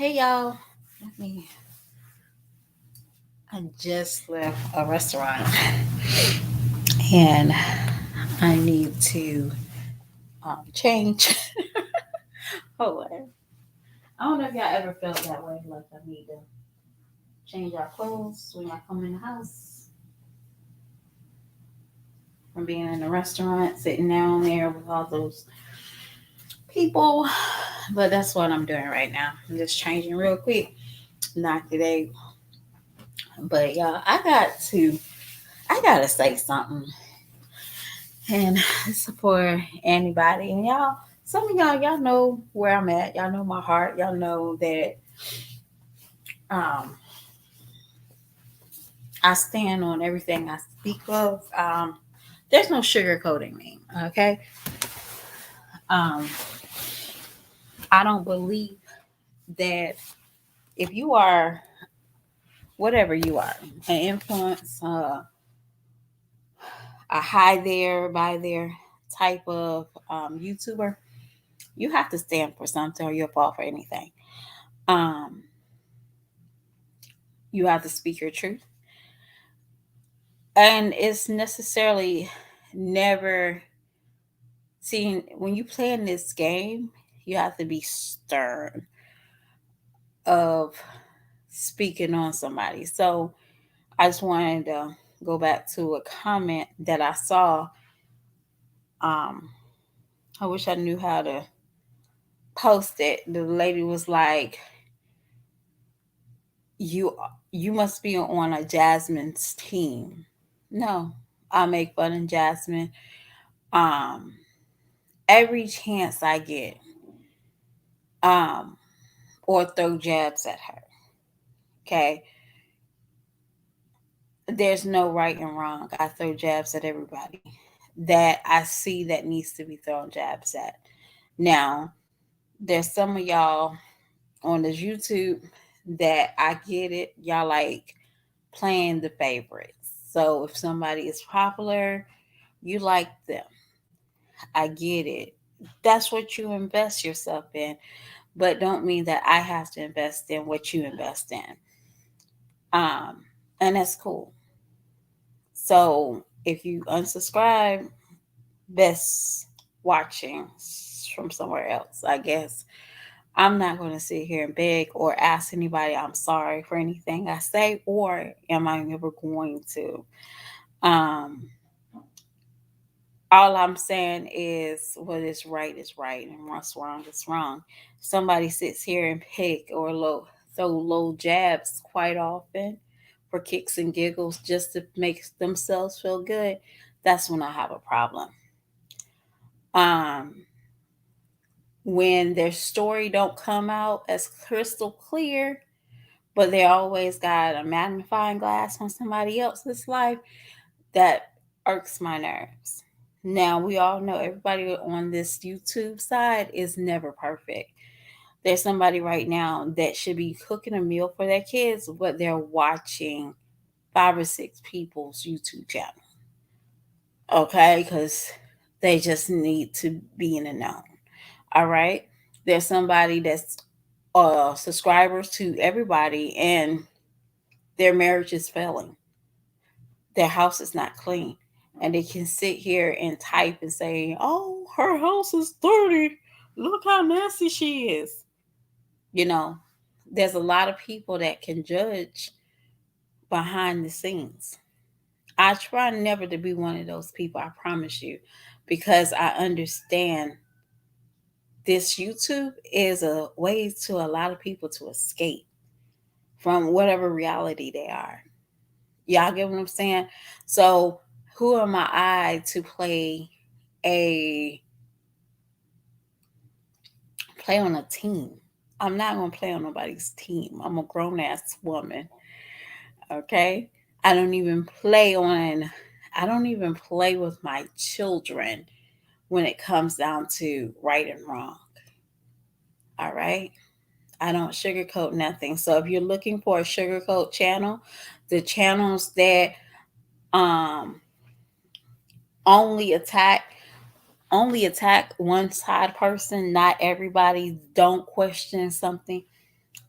Hey y'all, let me. I just left a restaurant and I need to change. Hold on. I don't know if y'all ever felt that way. Like I need to change our clothes when I come in the house from being in a restaurant, sitting down there with all those people. But that's what I'm doing right now. I'm just changing real quick. Not today, but y'all, I gotta say something. And it's for anybody. And y'all, some of y'all know where I'm at. Y'all know my heart. Y'all know that um, I stand on everything I speak of. There's no sugarcoating me. Okay. Um, I don't believe that if you are whatever you are, an influence, a high there, by there type of YouTuber, you have to stand for something or you'll fall for anything. Um, you have to speak your truth. And it's necessarily never seen when you play in this game, you have to be stern of speaking on somebody. So I just wanted to go back to a comment that I saw. Um, I wish I knew how to post it. The lady was like, "You you must be on a Jasmine's team." No, I make fun of Jasmine. Um, every chance I get, um, or throw jabs at her. Okay, there's no right and wrong. I throw jabs at everybody that I see that needs to be thrown jabs at. Now, there's some of y'all on this YouTube that I get it. Y'all like playing the favorites. So if somebody is popular, you like them. I get it. That's what you invest yourself in, but don't mean that I have to invest in what you invest in. Um, and that's cool. So if you unsubscribe, best watching from somewhere else, I guess. I'm not going to sit here and beg or ask anybody I'm sorry for anything I say, or am I ever going to? Um, all I'm saying is what is right and what's wrong is wrong. Somebody sits here and pick or throw low jabs quite often for kicks and giggles just to make themselves feel good. That's when I have a problem. Um, when their story don't come out as crystal clear, but they always got a magnifying glass on somebody else's life, that irks my nerves. Now, we all know everybody on this YouTube side is never perfect. There's somebody right now that should be cooking a meal for their kids, but they're watching 5 or 6 people's YouTube channel. Okay, because they just need to be in the know. All right. There's somebody that's subscribers to everybody and their marriage is failing. Their house is not clean. And they can sit here and type and say, "Oh, her house is dirty. Look how nasty she is." You know, there's a lot of people that can judge behind the scenes. I try never to be one of those people, I promise you, because I understand this YouTube is a way to a lot of people to escape from whatever reality they are. Y'all get what I'm saying? So, who am I to a play on a team? I'm not gonna play on nobody's team. I'm a grown ass woman. Okay? I don't even play on I don't even play with my children when it comes down to right and wrong. All right? I don't sugarcoat nothing. So if you're looking for a sugarcoat channel, the channels that um only attack one side person, not everybody, don't question something,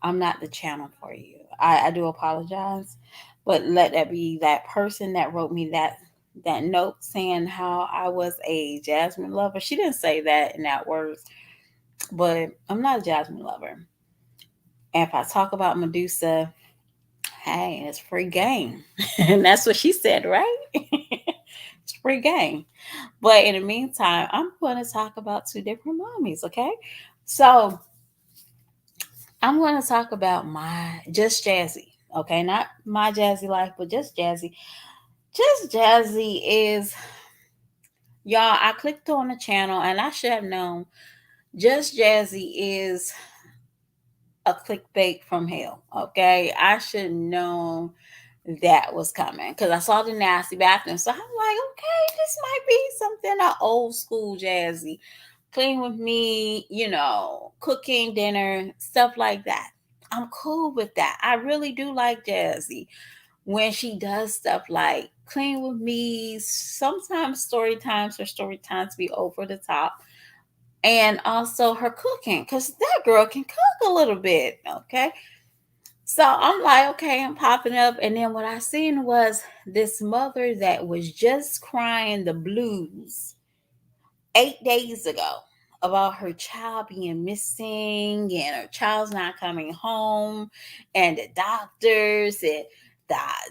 I'm not the channel for you. I do apologize, but let that be that person that wrote me that note saying how I was a Jasmine lover. She didn't say that in that words, but I'm not a Jasmine lover. And if I talk about Medusa, hey, it's free game. And that's what she said, right? It's free game. But in the meantime, I'm going to talk about two different mommies, okay? So I'm going to talk about my Just Jazzy, okay? Not my Jazzy life, but Just Jazzy. Just Jazzy is, y'all, I clicked on the channel and I should have known Just Jazzy is a clickbait from hell, okay? I should know that was coming because I saw the nasty bathroom. So I'm like, okay, this might be something old school Jazzy. Clean with me, cooking dinner, stuff like that. I'm cool with that. I really do like Jazzy when she does stuff like clean with me. Sometimes story times be over the top. And also her cooking, because that girl can cook a little bit. Okay. So I'm like, okay, I'm popping up. And then what I seen was this mother that was just crying the blues 8 days ago about her child being missing and her child's not coming home, and the doctors and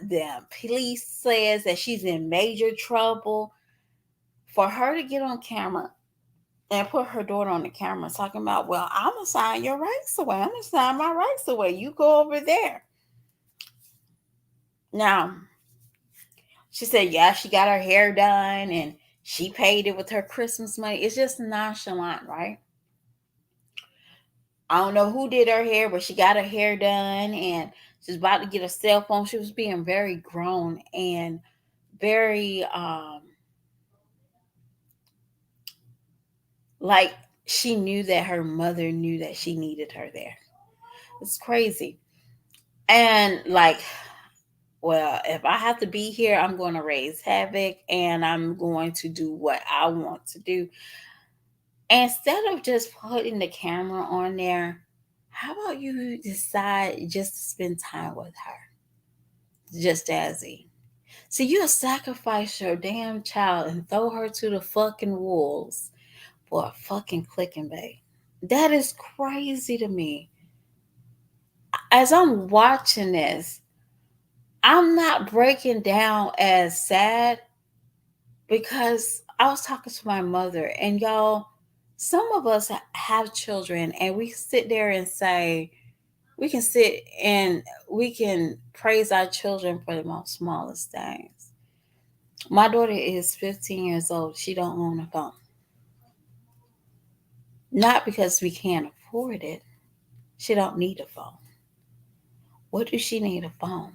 the police says that she's in major trouble. For her to get on camera and put her daughter on the camera talking about, well, I'm gonna sign your rights away. I'm gonna sign my rights away. You go over there. Now, she said, yeah, she got her hair done and she paid it with her Christmas money. It's just nonchalant, right? I don't know who did her hair, but she got her hair done and she's about to get a cell phone. She was being very grown and very like she knew that her mother knew that she needed her there. It's crazy. And like, well, if I have to be here, I'm going to raise havoc and I'm going to do what I want to do. Instead of just putting the camera on there, how about you decide just to spend time with her? Just as he. See, you'll sacrifice your damn child and throw her to the fucking wolves for a fucking clicking bait. That is crazy to me. As I'm watching this, I'm not breaking down as sad because I was talking to my mother, and y'all, some of us have children, and we sit there and say, we can sit and we can praise our children for the most smallest things. My daughter is 15 years old. She don't own a phone. Not because we can't afford it. She don't need a phone. What does she need a phone?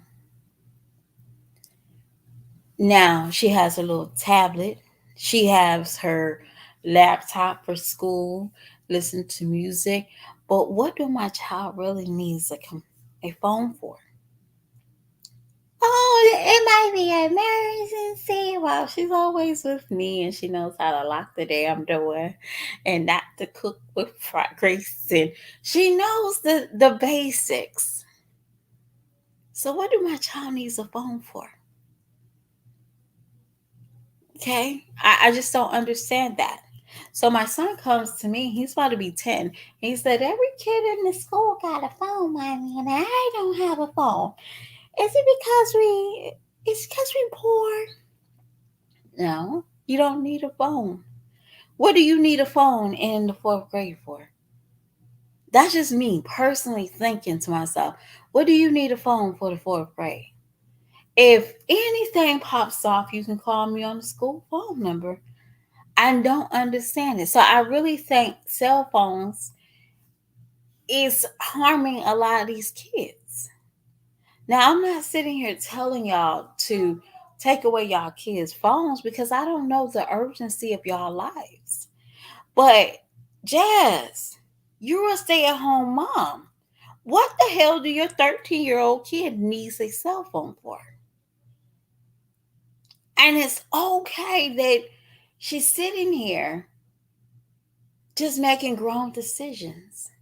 Now she has a little tablet. She has her laptop for school, listen to music. But what do my child really needs a phone for? Oh, it might be an emergency. Well, she's always with me and she knows how to lock the damn door and not to cook with grace. And she knows the basics. So what do my child needs a phone for? Okay. I just don't understand that. So my son comes to me, he's about to be 10. He said, every kid in the school got a phone, mommy, and I don't have a phone. Is it it's because we poor? No, you don't need a phone. What do you need a phone in the fourth grade for? That's just me personally thinking to myself, what do you need a phone for the fourth grade? If anything pops off, you can call me on the school phone number. I don't understand it. So I really think cell phones is harming a lot of these kids. Now, I'm not sitting here telling y'all to take away y'all kids' phones because I don't know the urgency of y'all lives. But, Jazz, you're a stay at home mom. What the hell do your 13-year-old kid needs a cell phone for? And it's okay that she's sitting here just making grown decisions.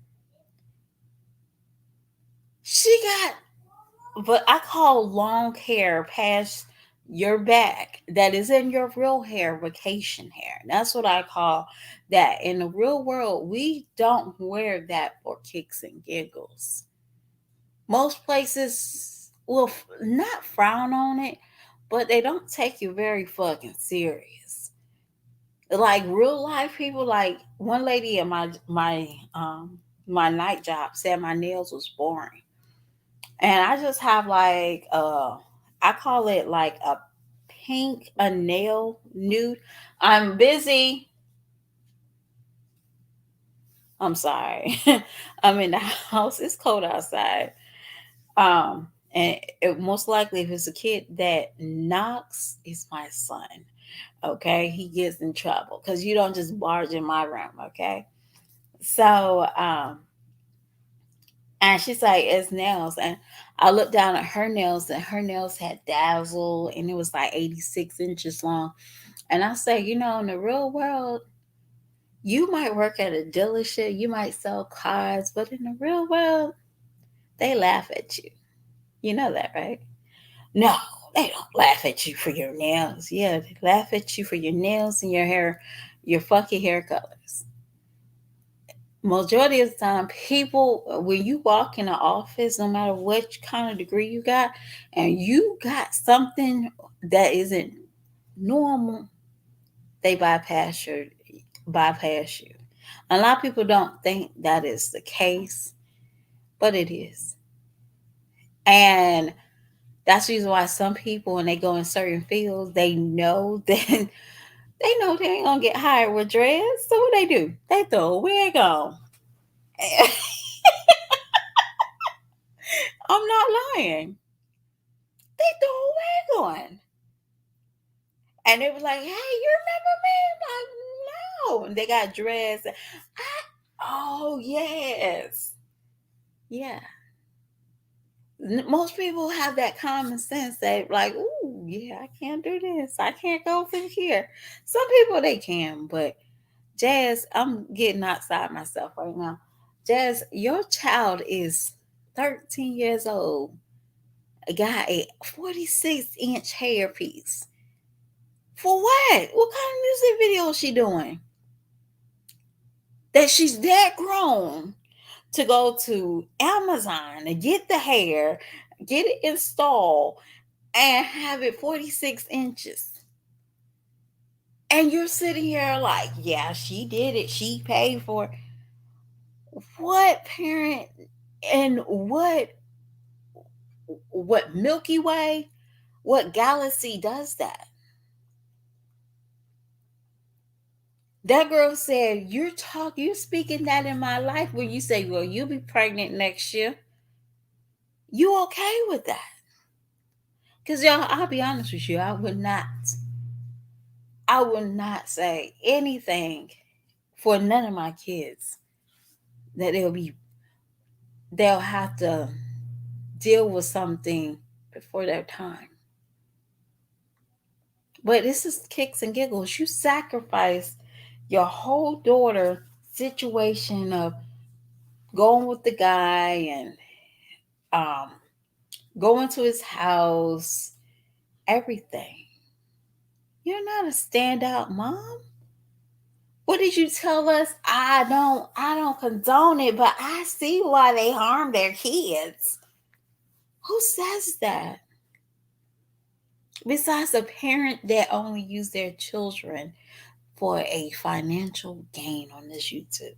She got what I call long hair past your back that is in your real hair, vacation hair. That's what I call that. In the real world, we don't wear that for kicks and giggles. Most places will not frown on it, but they don't take you very fucking serious. Like real life people, like one lady at my night job said my nails was boring. And I just have like I call it like a pink a nail nude. I'm busy. I'm sorry. I'm in the house. It's cold outside. And most likely, if it's a kid that knocks, it's my son. Okay, he gets in trouble because you don't just barge in my room. Okay, so and she's like, it's nails, and I looked down at her nails, and her nails had dazzle, and it was like 86 inches long. And I say, in the real world, you might work at a dealership, you might sell cars, but in the real world, they laugh at you. You know that, right? No, they don't laugh at you for your nails. Yeah, they laugh at you for your nails and your hair, your funky hair colors. Majority of the time, people, when you walk in the office, no matter what kind of degree you got, and you got something that isn't normal, they bypass you. A lot of people don't think that is the case, but it is. And that's the reason why some people, when they go in certain fields, they know that they ain't gonna get hired with dreads. So what they do? They throw a wig on. I'm not lying. They throw a wig on. And they was like, "Hey, you remember me?" I'm like, "No." And they got dreads. Oh yes, yeah. Most people have that common sense that like, "Ooh, yeah, I can't do this. I can't go through here." Some people they can, but Jazz, I'm getting outside myself right now. Jazz, your child is 13 years old. Got a 46-inch hairpiece. For what? What kind of music video is she doing? That she's that grown to go to Amazon and get the hair, get it installed, and have it 46 inches. And you're sitting here like, yeah, she did it. She paid for it. What parent and what Milky Way, what galaxy does that? That girl said, you're speaking that in my life when you say, well, you'll be pregnant next year. You okay with that? Because y'all, I'll be honest with you, I would not say anything for none of my kids that they'll have to deal with something before their time. But this is kicks and giggles. You sacrifice your whole daughter situation of going with the guy and um, going to his house, everything. You're not a standout mom. What did you tell us? I don't condone it, but I see why they harm their kids. Who says that? Besides a parent that only use their children for a financial gain on this YouTube.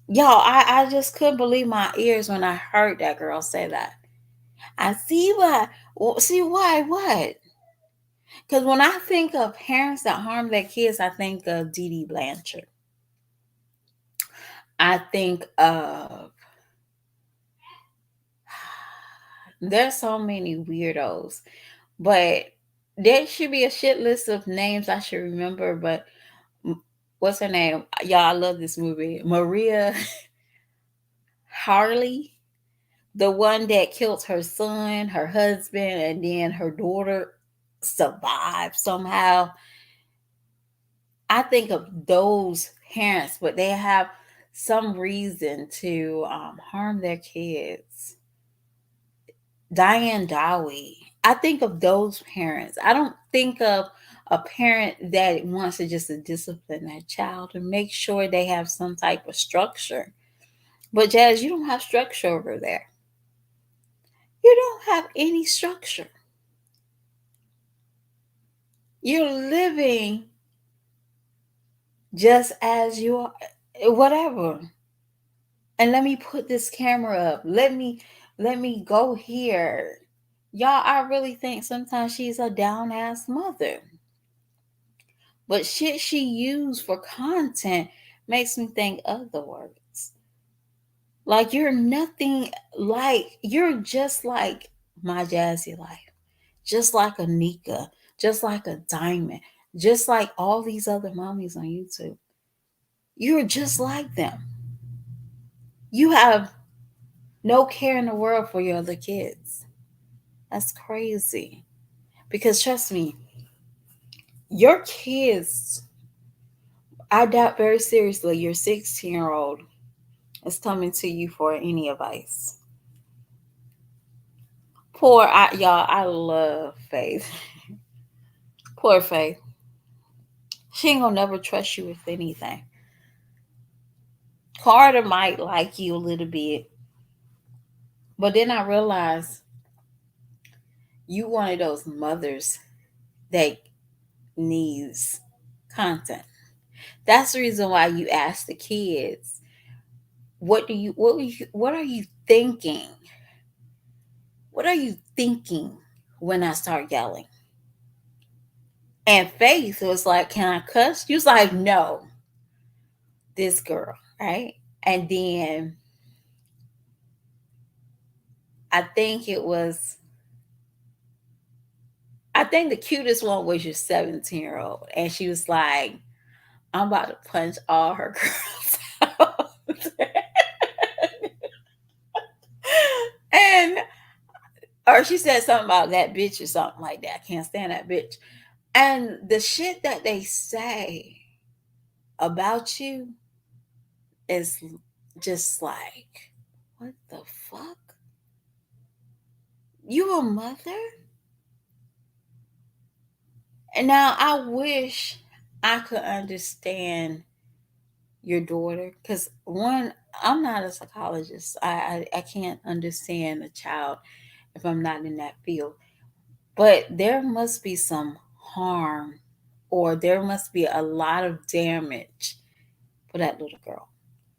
Y'all, I just couldn't believe my ears when I heard that girl say that. I see why. See why? What? Because when I think of parents that harm their kids, I think of Dee Dee Blanchard. I think of there's so many weirdos, but there should be a shit list of names I should remember. But what's her name? Y'all, I love this movie. Maria Harley, the one that killed her son, her husband, and then her daughter survived somehow. I think of those parents, but they have some reason to harm their kids. Diane Dowie. I think of those parents. I don't think of a parent that wants to just discipline their child and make sure they have some type of structure. But Jazz, you don't have structure over there. You don't have any structure. You're living just as you are, whatever. And let me put this camera up. Let me go here. Y'all, I really think sometimes she's a down ass mother. But shit she used for content makes me think other words. Like you're nothing like you're just like my Jazzy Life, just like Anika, just like a Diamond, just like all these other mommies on YouTube. You're just like them. You have no care in the world for your other kids. That's crazy. Because trust me, your kids, I doubt very seriously your 16-year-old is coming to you for any advice. Y'all, I love Faith. Poor Faith. She ain't gonna never trust you with anything. Carter might like you a little bit, but then I realized you one of those mothers that needs content. That's the reason why you ask the kids, what are you thinking? What are you thinking when I start yelling? And Faith was like, "Can I cuss?" You was like, "No, this girl," right? And then I think it was, I think the cutest one was your 17-year-old. And she was like, "I'm about to punch all her girls out." And, or she said something about that bitch or something like that. I can't stand that bitch. And the shit that they say about you is just like, what the fuck? You a mother? And now I wish I could understand your daughter because one, I'm not a psychologist. I can't understand a child if I'm not in that field. But there must be some harm or there must be a lot of damage for that little girl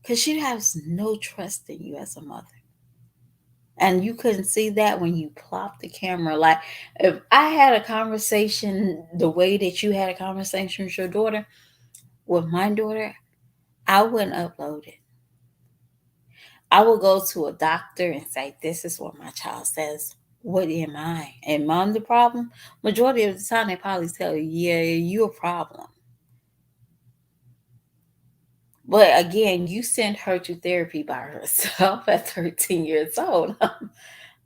because she has no trust in you as a mother. And you couldn't see that when you plopped the camera. Like, if I had a conversation the way that you had a conversation with your daughter, with my daughter, I wouldn't upload it. I would go to a doctor and say, "This is what my child says. What am I? Am I the problem?" Majority of the time, they probably tell you, "Yeah, you a problem." But again, you sent her to therapy by herself at 13 years old.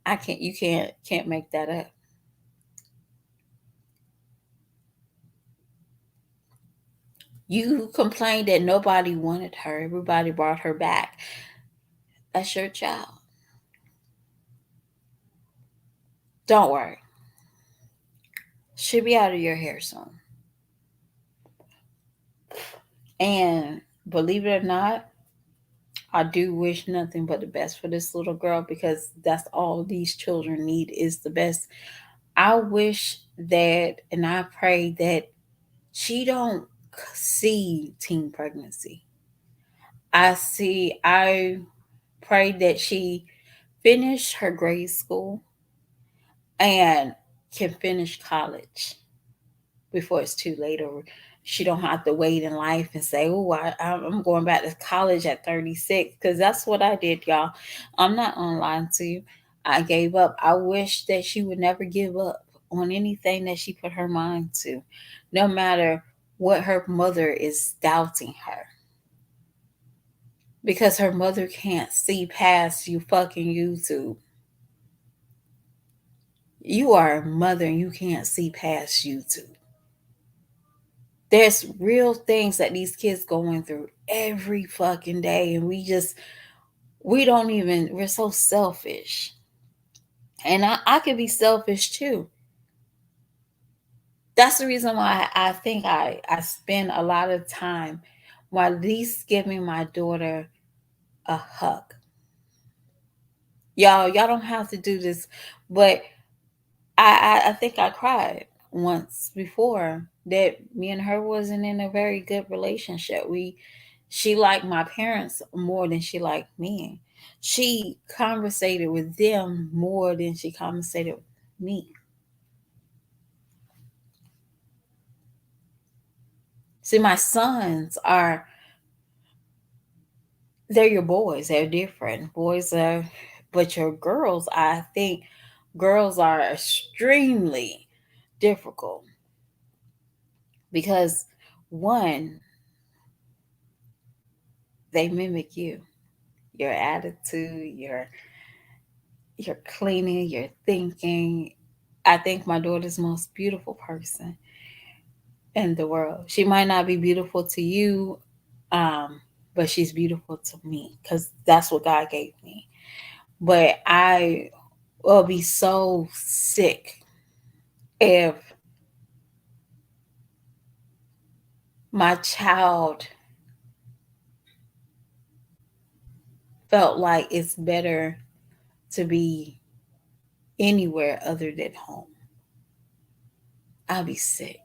I can't. You can't make that up. You complained that nobody wanted her. Everybody brought her back. That's your child. Don't worry. She'll be out of your hair soon. And believe it or not, I do wish nothing but the best for this little girl because that's all these children need is the best. I wish that and I pray that she don't see teen pregnancy. I pray that she finish her grade school and can finish college before it's too late or she don't have to wait in life and say, "Oh, I'm going back to college at 36," because that's what I did, y'all. I'm not online to you. I gave up. I wish that she would never give up on anything that she put her mind to, no matter what her mother is doubting her, because her mother can't see past you fucking YouTube. You are a mother and you can't see past YouTube. There's real things that these kids going through every fucking day, and we're so selfish. And I could be selfish too. That's the reason why I think I spend a lot of time while at least giving my daughter a hug. Y'all don't have to do this, but I think I cried once before that me and her wasn't in a very good relationship. She liked my parents more than she liked me. She conversated with them more than she conversated with me. See, my sons are they're your boys. They're different. Boys are, but your girls, I think girls are extremely difficult because one, they mimic you, your attitude, your cleaning, your thinking. I think my daughter's the most beautiful person in the world. She might not be beautiful to you, um, but she's beautiful to me because that's what God gave me. But I will be so sick if my child felt like it's better to be anywhere other than home. I'll be sick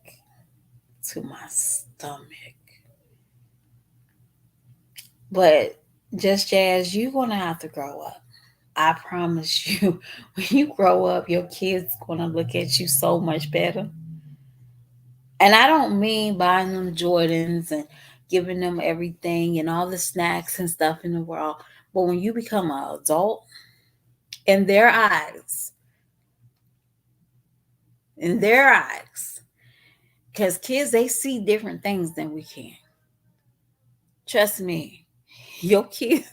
to my stomach. But just Jazz, you're gonna have to grow up. I promise you, when you grow up, your kids gonna look at you so much better. And I don't mean buying them Jordans and giving them everything and all the snacks and stuff in the world. But when you become an adult, in their eyes, in their eyes, because kids, they see different things than we can. Trust me, your kids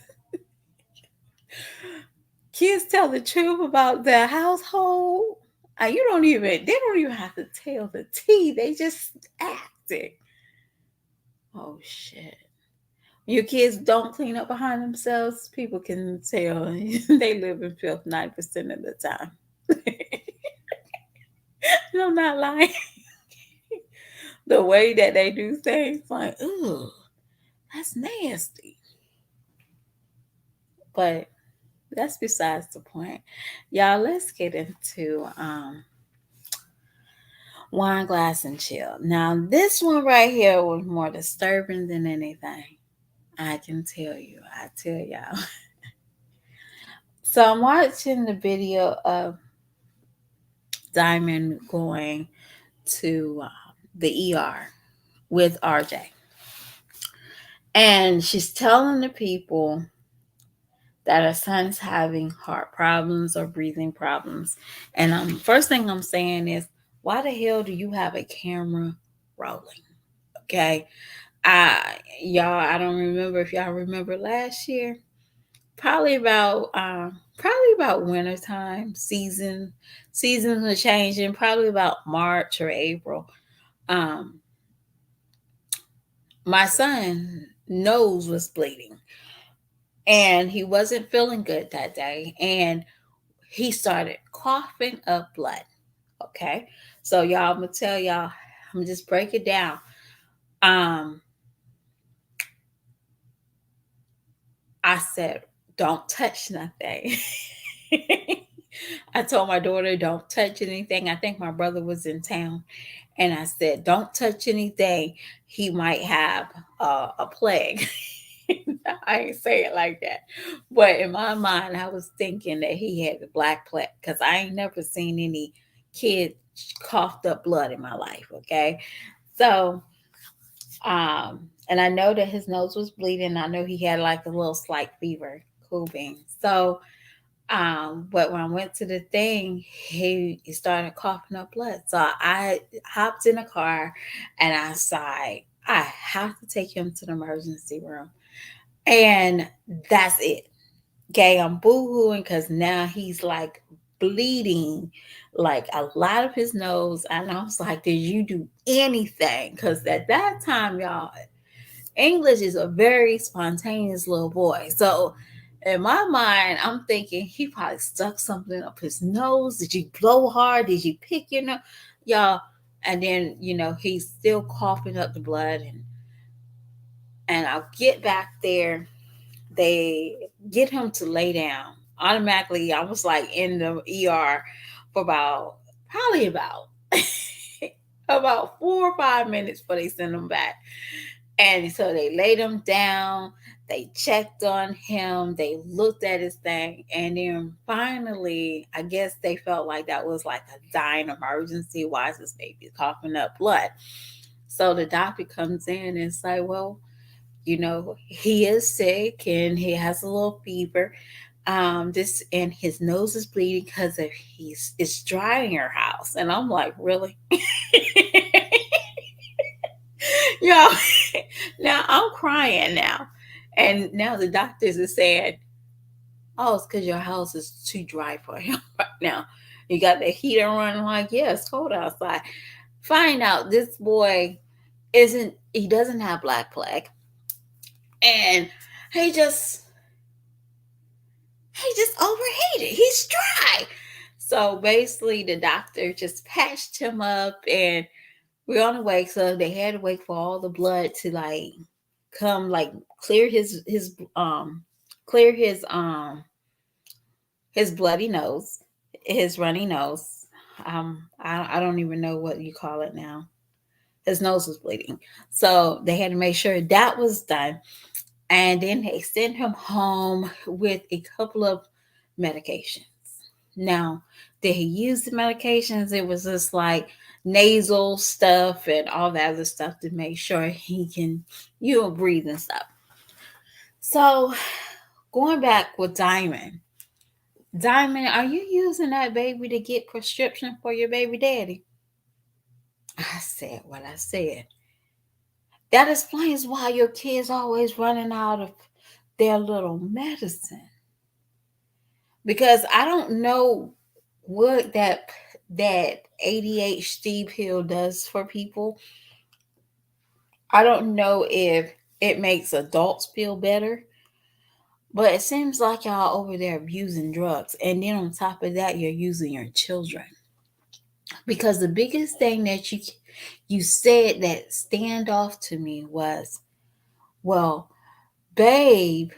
tell the truth about their household. They don't even have to tell the tea. They just act it. Oh shit. Your kids don't clean up behind themselves, people can tell they live in filth 90% of the time. No, I'm not lying. The way that they do things, like, ooh, that's nasty. But that's besides the point. Y'all, let's get into wine glass and chill. Now, this one right here was more disturbing than anything. I can tell you. I tell y'all. So I'm watching the video of Diamond going to the ER with RJ. And she's telling the people that her son's having heart problems or breathing problems. And first thing I'm saying is, why the hell do you have a camera rolling? Okay. I I don't remember if y'all remember last year. Probably about winter time, seasons are changing, probably about March or April. Um my son nose was bleeding and he wasn't feeling good that day, and he started coughing up blood. Okay. So y'all, I'm gonna tell y'all, I'm gonna just break it down. Um, I said, don't touch nothing. I told my daughter, don't touch anything. I think my brother was in town. And I said, don't touch anything. He might have a plague. I ain't say it like that. But in my mind, I was thinking that he had the black plague because I ain't never seen any kid coughed up blood in my life. Okay. So, and I know that his nose was bleeding. I know he had like a little slight fever, cool bean. So, but when I went to the thing, he started coughing up blood. So I hopped in a car and I sighed. I have to take him to the emergency room. And that's it. Okay, I'm boo-hooing because now he's like bleeding like a lot of his nose. And I was like, did you do anything? Because at that time, y'all, English is a very spontaneous little boy. So in my mind, I'm thinking he probably stuck something up his nose. Did you blow hard? Did you pick your nose? Y'all, and then, he's still coughing up the blood, and I'll get back there. They get him to lay down. Automatically, I was like in the ER for probably about about 4 or 5 minutes before they send him back. And so they laid him down, they checked on him, they looked at his thing, and then finally, I guess they felt like that was like a dying emergency. Why is this baby coughing up blood? So the doctor comes in and say, well, he is sick and he has a little fever. This and his nose is bleeding because of it's dry in your house. And I'm like, really? Yo, now I'm crying now. And now the doctors are saying, oh, it's because your house is too dry for him right now. You got the heater running. Like, yeah, it's cold outside. Find out this boy he doesn't have black plague. And he just overheated. He's dry. So basically the doctor just patched him up, and we're on the way. So they had to wait for all the blood to like come, like clear his bloody nose, his runny nose. I don't even know what you call it now. His nose was bleeding. So they had to make sure that was done. And then they sent him home with a couple of medications. Now, did he use the medications? It was just like nasal stuff and all that other stuff to make sure he can, breathe and stuff. So, going back with Diamond. Diamond, are you using that baby to get prescription for your baby daddy? I said what I said. That explains why your kids always running out of their little medicine. Because I don't know what that ADHD pill does for people. I don't know if it makes adults feel better, but it seems like y'all over there abusing drugs, and then on top of that, you're using your children. Because the biggest thing that you said that stand off to me was, well, babe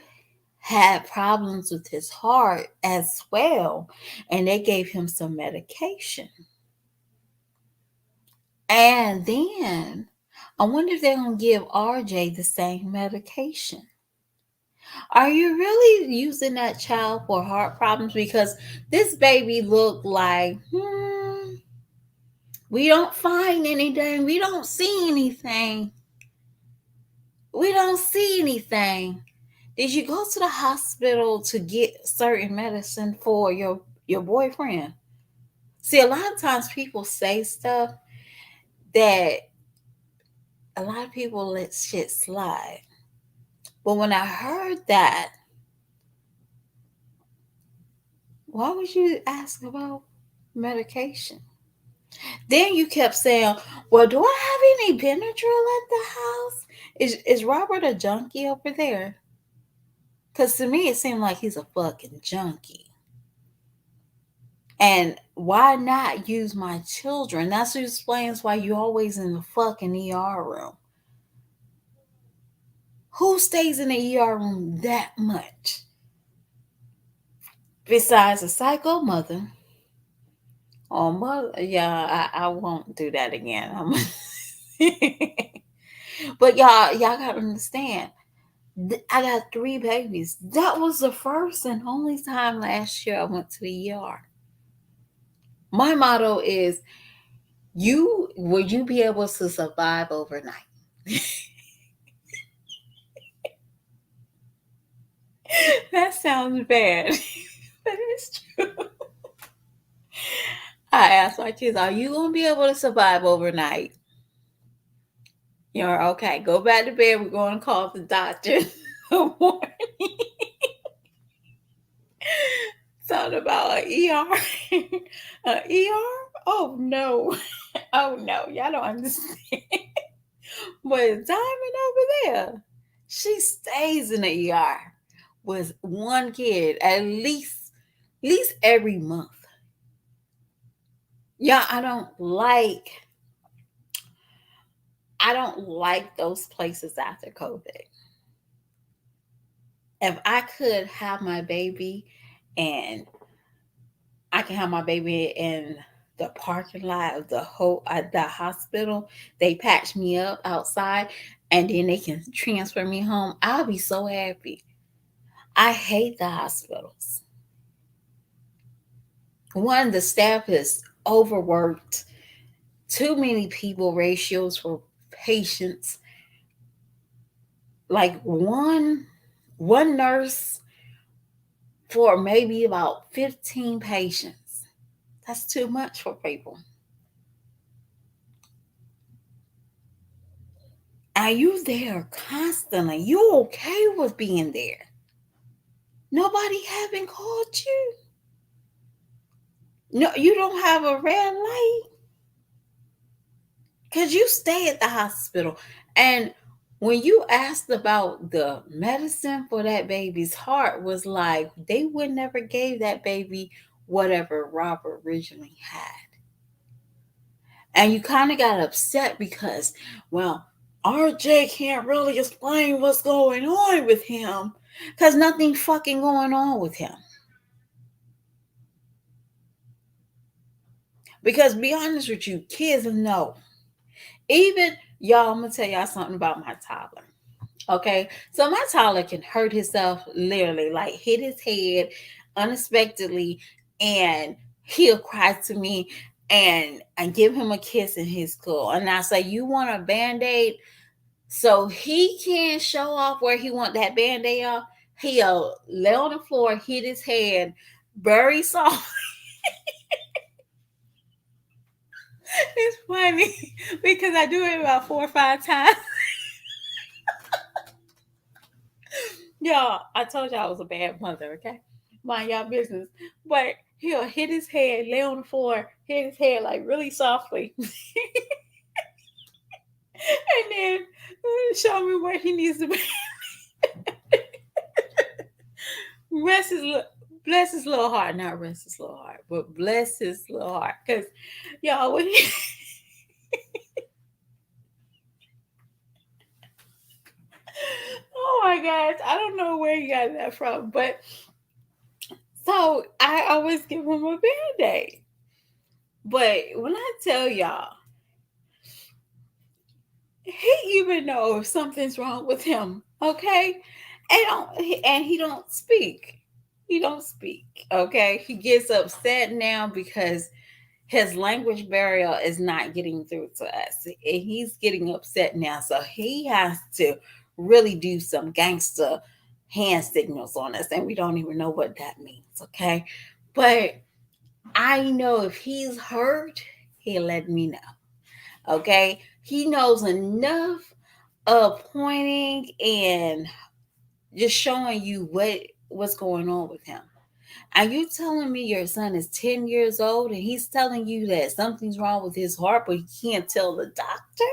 had problems with his heart as well, and they gave him some medication. And then I wonder if they're going to give RJ the same medication. Are you really using that child for heart problems? Because this baby looked like, we don't find anything. We don't see anything. We don't see anything. Did you go to the hospital to get certain medicine for your boyfriend? See, a lot of times people say stuff that a lot of people let shit slide. But when I heard that, why would you ask about medication? Then you kept saying, well, do I have any Benadryl at the house? Is Robert a junkie over there? Because to me, it seemed like he's a fucking junkie. And why not use my children? That's what explains why you're always in the fucking ER room. Who stays in the ER room that much? Besides a psycho mother. Oh, mother. Yeah, I won't do that again. But y'all gotta understand. I got 3 babies. That was the first and only time last year I went to the ER. My motto is, will you be able to survive overnight? That sounds bad, but it's true. I asked my kids, are you going to be able to survive overnight? You're okay. Go back to bed. We're going to call the doctor. Something about an ER. An ER? Oh no. Oh no. Y'all don't understand. But Diamond over there, she stays in the ER with one kid at least every month. Yeah, I don't like those places after COVID. If I could have my baby and I can have my baby in the parking lot of the hospital, they patch me up outside and then they can transfer me home, I'll be so happy. I hate the hospitals. One, the staff is overworked, too many people ratios for patients. Like one nurse for maybe about 15 patients. That's too much for people. And you there constantly. You okay with being there. Nobody haven't called you. No, you don't have a red light. Because you stay at the hospital. And when you asked about the medicine for that baby's heart, was like they would never gave that baby whatever Robert originally had. And you kind of got upset because, well, RJ can't really explain what's going on with him because nothing fucking going on with him. Because be honest with you, kids know. Even y'all, I'm gonna tell y'all something about my toddler. Okay, so my toddler can hurt himself literally, like hit his head unexpectedly, and he'll cry to me, and I give him a kiss in his school, and I say, "You want a band-aid?" So he can't show off where he want that band-aid off. He'll lay on the floor, hit his head very soft. It's funny because I do it about 4 or 5 times. Y'all, I told y'all I was a bad mother, okay? Mind y'all business. But he'll hit his head, lay on the floor, hit his head like really softly, and then show me where he needs to be. Rest his bless his little heart, not rest his little heart, but bless his little heart. Cause y'all, when he, oh my gosh, I don't know where he got that from, but so I always give him a band-aid. But when I tell y'all, he even knows something's wrong with him, okay? And he don't speak. He don't speak, okay? He gets upset now because his language barrier is not getting through to us. And he's getting upset now. So he has to really do some gangster hand signals on us. And we don't even know what that means. Okay. But I know if he's hurt, he'll let me know. Okay. He knows enough of pointing and just showing you what's going on with him. Are you telling me your son is 10 years old and he's telling you that something's wrong with his heart, but he can't tell the doctor?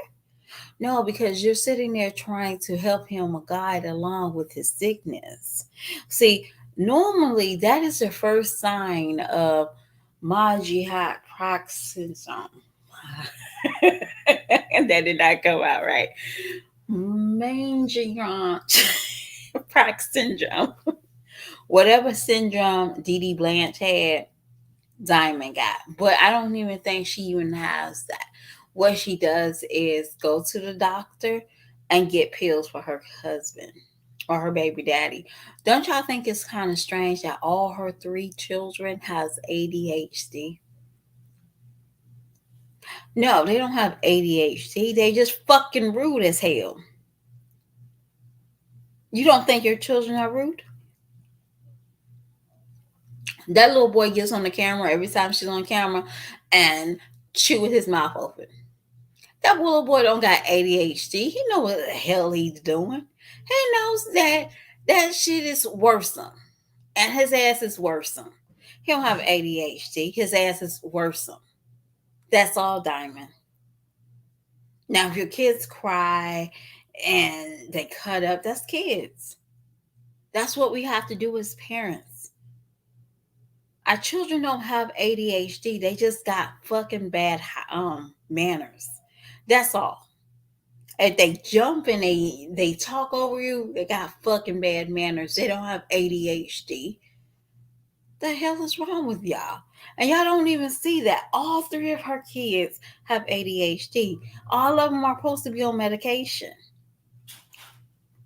No, because you're sitting there trying to help him guide along with his sickness. See, normally that is the first sign of Majihat Prox syndrome. And that did not come out right. Majihat Prox syndrome. Whatever syndrome Dee Dee Blanche had, Diamond got. But I don't even think she even has that. What she does is go to the doctor and get pills for her husband or her baby daddy. Don't y'all think it's kind of strange that all her 3 children has ADHD? No, they don't have ADHD. They just fucking rude as hell. You don't think your children are rude? That little boy gets on the camera every time she's on camera and chew with his mouth open. That little boy don't got ADHD. He know what the hell he's doing. He knows that that shit is worrisome, and his ass is worrisome. He don't have ADHD. His ass is worrisome. That's all, Diamond. Now, if your kids cry and they cut up, that's kids. That's what we have to do as parents. Our children don't have ADHD. They just got fucking bad manners. That's all. If they jump and they talk over you, they got fucking bad manners. They don't have ADHD. The hell is wrong with y'all? And y'all don't even see that all three of her kids have ADHD. All of them are supposed to be on medication.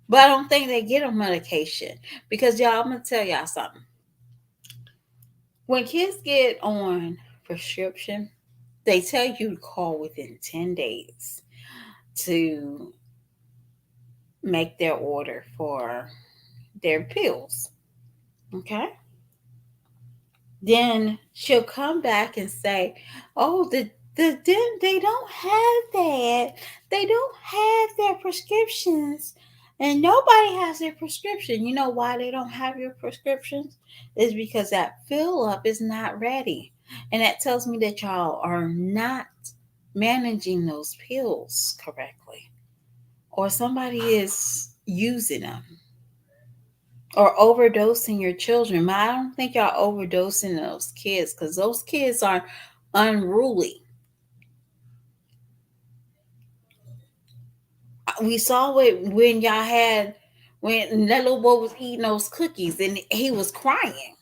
But I don't think they get on medication because y'all, I'm gonna tell y'all something. When kids get on prescription, they tell you to call within 10 days to make their order for their pills. Okay? Then she'll come back and say, "Oh, they don't have that. They don't have their prescriptions, and nobody has their prescription." You know why they don't have your prescriptions? Is because that fill up is not ready, and that tells me that y'all are not managing those pills correctly, or somebody is using them or overdosing your children. But I don't think y'all overdosing those kids because those kids are unruly. We saw it when y'all had when that little boy was eating those cookies and he was crying.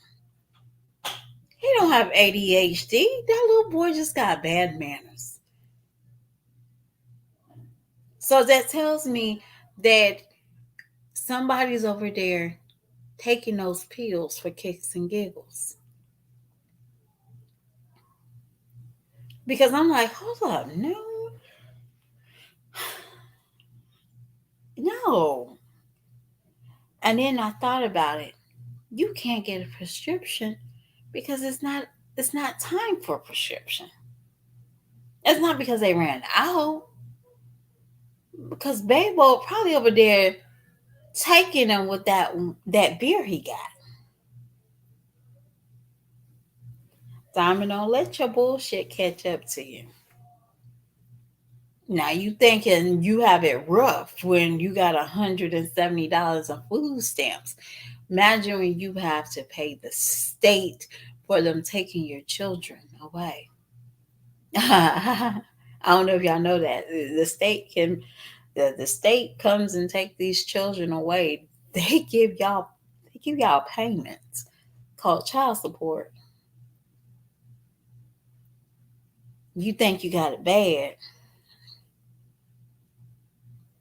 He don't have ADHD. That little boy just got bad manners. So that tells me that somebody's over there taking those pills for kicks and giggles. Because I'm like, hold up, no, no. And then I thought about it. You can't get a prescription because it's not time for a prescription. It's not because they ran out. Because Babel probably over there taking him with that beer he got. Diamond, don't let your bullshit catch up to you. Now you thinking you have it rough when you got $170 in food stamps. Imagine when you have to pay the state for them taking your children away. I don't know if y'all know that the state can, the state comes and take these children away. They give y'all payments called child support. You think you got it bad.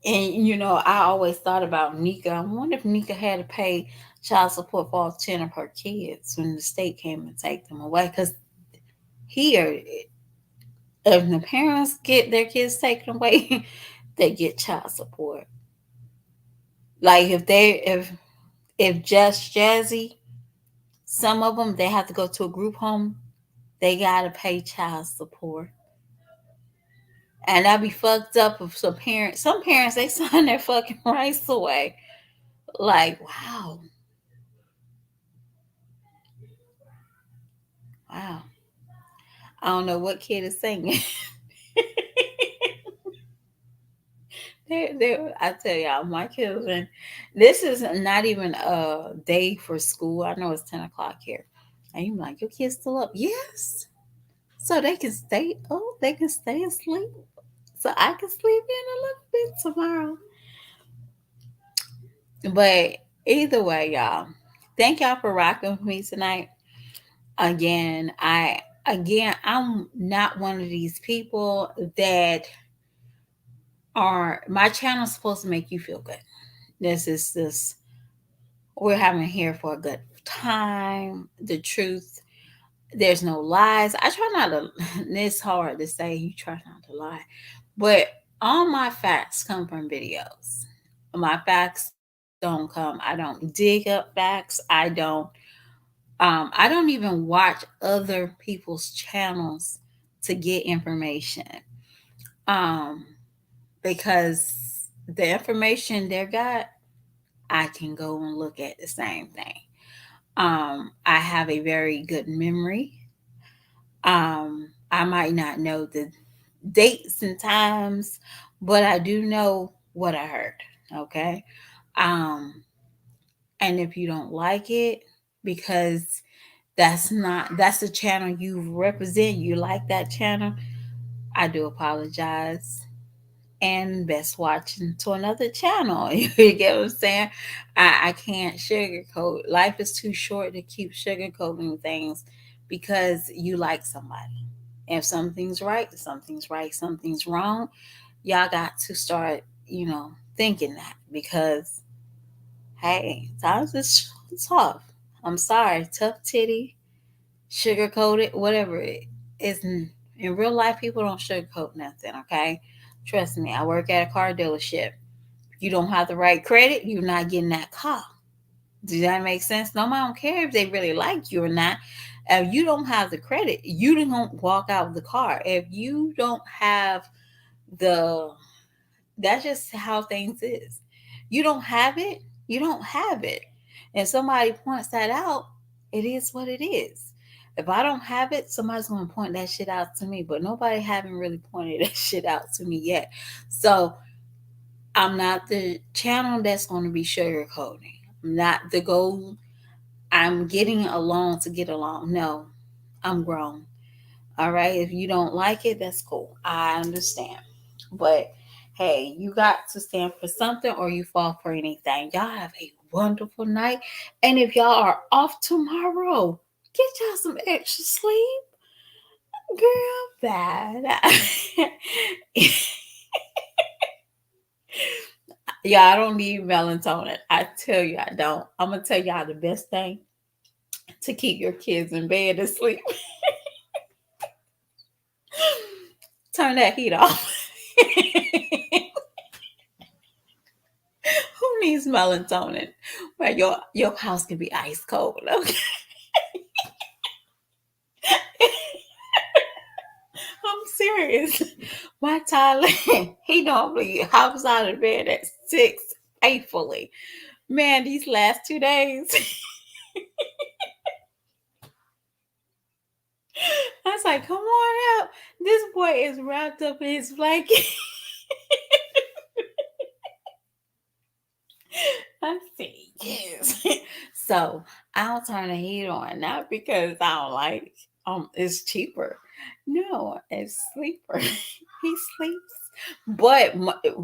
And I always thought about Nika. I wonder if Nika had to pay child support for all 10 of her kids when the state came and take them away. Because here, if the parents get their kids taken away, they get child support. Like if Just Jazzy, some of them they have to go to a group home, they gotta pay child support. And that'd be fucked up if some parents they sign their fucking rights away. Like, wow, wow. I don't know what kid is singing. I tell y'all, my children, this is not even a day for school. I know it's 10 o'clock here. And you like, your kids still up? Yes. So they can stay asleep. So I can sleep in a little bit tomorrow. But either way, y'all, thank y'all for rocking with me tonight. I'm not one of these people that my channel's supposed to make you feel good. This we're having here for a good time. The truth. There's no lies. I try not to it's hard to say you try not to lie. But all my facts come from videos. My facts don't come. I don't dig up facts. I don't even watch other people's channels to get information. Um because the information they got, I can go and look at the same thing. I have a very good memory. I might not know the dates and times, but I do know what I heard. Okay. Um, and if you don't like it, because that's the channel you represent, you like that channel, I do apologize. And best watching to another channel. You get what I'm saying? I can't sugarcoat. Life is too short to keep sugarcoating things because you like somebody. If something's right, something's right, something's wrong, y'all got to start, thinking that because hey, times is tough. I'm sorry, tough titty, sugar coated, whatever it is. In real life, people don't sugarcoat nothing, okay? Trust me, I work at a car dealership. You don't have the right credit, you're not getting that car. Does that make sense? Nobody don't care if they really like you or not. If you don't have the credit, you don't walk out of the car. If you don't have the, that's just how things is. You don't have it, you don't have it. And somebody points that out, it is what it is. If I don't have it, somebody's gonna point that shit out to me. But nobody haven't really pointed that shit out to me yet. So I'm not the channel that's gonna be sugarcoating. I'm not the goal. I'm getting along to get along. No, I'm grown. All right. If you don't like it, that's cool. I understand. But hey, you got to stand for something or you fall for anything. Y'all have a wonderful night. And if y'all are off tomorrow, get y'all some extra sleep. Girl, bad. Yeah, I don't need melatonin. I tell you, I don't. I'm going to tell y'all the best thing to keep your kids in bed and sleep. Turn that heat off. Who needs melatonin? Well, your house can be ice cold. Okay, I'm serious. My Tyler, he normally hops out of bed at 6 faithfully. Man, these last 2 days, I was like, come on out. This boy is wrapped up in his blanket. I said, yes. So I'll turn the heat on, not because I don't like it's cheaper. No, it's sleeper. He sleeps. But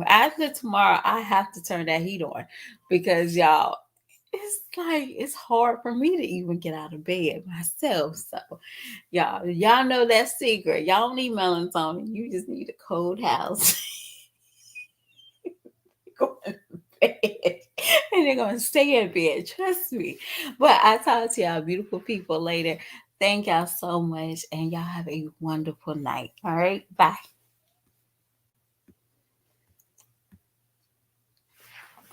after tomorrow, I have to turn that heat on because y'all, it's like it's hard for me to even get out of bed myself. So y'all know that secret. Y'all don't need melatonin. You just need a cold house. Go in bed. And they're gonna stay in bed. Trust me. But I talk to y'all beautiful people later. Thank y'all so much, and y'all have a wonderful night. All right, bye.